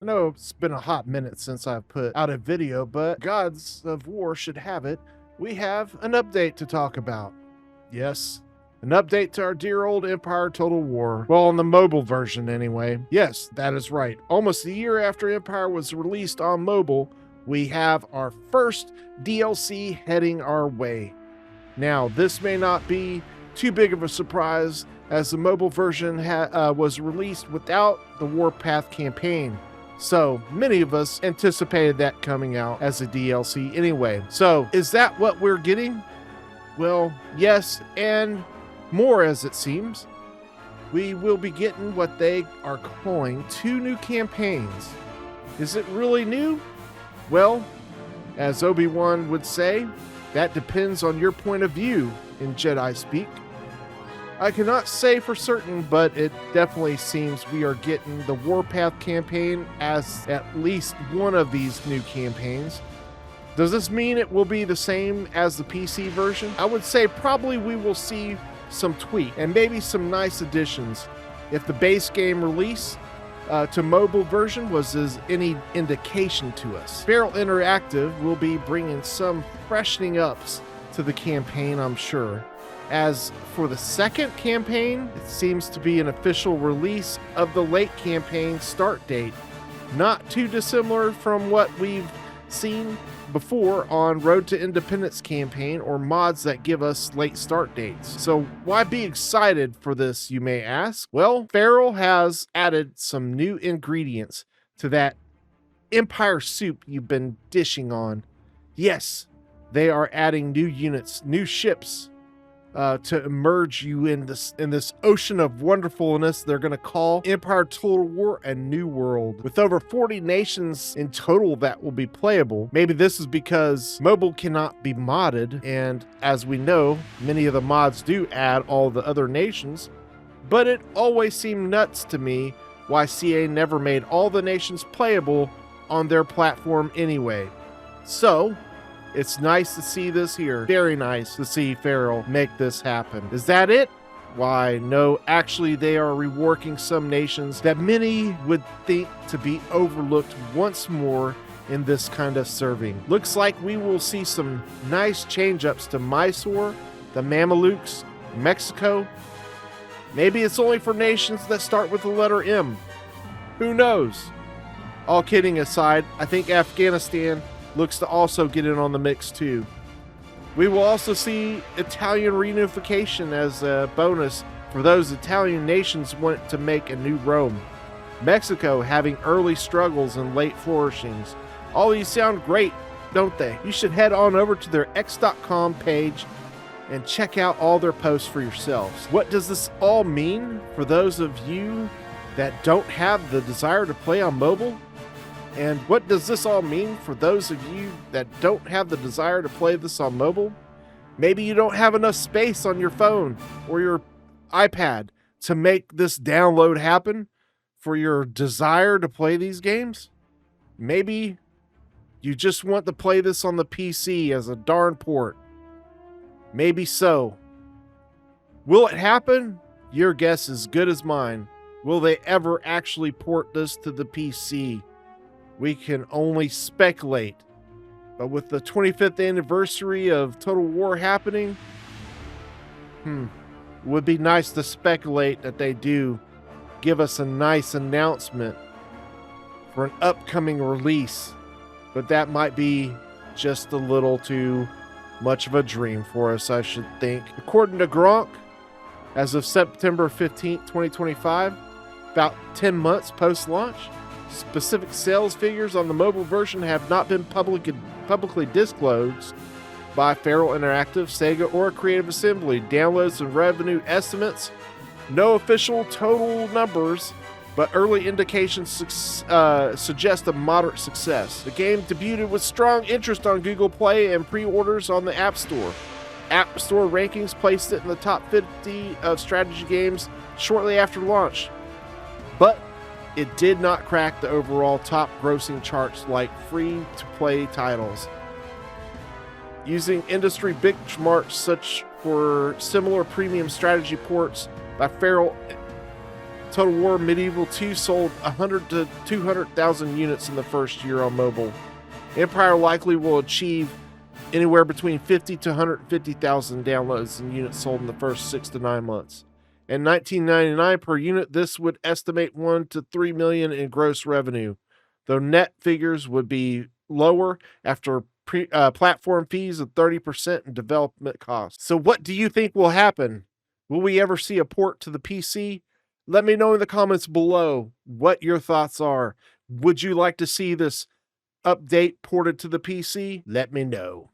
I know it's been a hot minute since I've put out a video, but Gods of War should have it. We have an update to talk about. Yes, an update to our dear old Empire Total War. Well, on the mobile version anyway. Yes, that is right. Almost a year after Empire was released on mobile, we have our first DLC heading our way. Now, this may not be too big of a surprise as the mobile version was released without the Warpath campaign. So many of us anticipated that coming out as a DLC anyway. So is that what we're getting? Well, yes, and more as it seems. We will be getting what they are calling 2 new campaigns. Is it really new? Well, as Obi-Wan would say, that depends on your point of view in Jedi speak. I cannot say for certain, but it definitely seems we are getting the Warpath campaign as at least one of these new campaigns. Does this mean it will be the same as the PC version? I would say probably we will see some tweak and maybe some nice additions. If the base game release to mobile version was as any indication to us. Feral Interactive will be bringing some freshening ups to the campaign, I'm sure. As for the second campaign, it seems to be an official release of the late campaign start date. Not too dissimilar from what we've seen before on Road to Independence campaign or mods that give us late start dates. So why be excited for this, you may ask? Well, Feral has added some new ingredients to that Empire soup you've been dishing on. Yes, they are adding new units, new ships, to immerse you in this ocean of wonderfulness they're going to call Empire Total War a New World. With over 40 nations in total that will be playable. Maybe this is because mobile cannot be modded, and as we know, many of the mods do add all the other nations, but it always seemed nuts to me why CA never made all the nations playable on their platform anyway. So it's nice to see this here. Very nice to see Feral make this happen. Is that it? Why, no, actually they are reworking some nations that many would think to be overlooked once more in this kind of serving. Looks like we will see some nice change-ups to Mysore, the Mamelukes, Mexico. Maybe it's only for nations that start with the letter M. Who knows? All kidding aside, I think Afghanistan looks to also get in on the mix too. We will also see Italian reunification as a bonus for those Italian nations want to make a new Rome. Mexico having early struggles and late flourishings. All these sound great, don't they? You should head on over to their x.com page and check out all their posts for yourselves. What does this all mean for those of you that don't have the desire to play on mobile? And what does this all mean for those of you that don't have the desire to play this on mobile? Maybe you don't have enough space on your phone or your iPad to make this download happen for your desire to play these games. Maybe you just want to play this on the PC as a darn port. Maybe so. Will it happen? Your guess is as good as mine. Will they ever actually port this to the PC? We can only speculate. But with the 25th anniversary of Total War happening, it would be nice to speculate that they do give us a nice announcement for an upcoming release. But that might be just a little too much of a dream for us, I should think. According to Gronk, as of September 15th, 2025, about 10 months post-launch, specific sales figures on the mobile version have not been publicly disclosed by Feral Interactive, Sega, or Creative Assembly. Downloads and revenue estimates, no official total numbers, but early indications suggest a moderate success. The game debuted with strong interest on Google Play and pre-orders on the App Store. App Store rankings placed it in the top 50 of strategy games shortly after launch. But it did not crack the overall top grossing charts like free-to-play titles. Using industry benchmarks such for similar premium strategy ports by Feral Total War Medieval 2 sold 100 to 200,000 units in the first year on mobile. Empire likely will achieve anywhere between 50 to 150,000 downloads and units sold in the first 6 to 9 months. And $19.99 per unit, this would estimate 1 to 3 million in gross revenue, though net figures would be lower after platform fees of 30% and development costs. So what do you think will happen? Will we ever see a port to the PC? Let me know in the comments below what your thoughts are. Would you like to see this update ported to the PC? Let me know.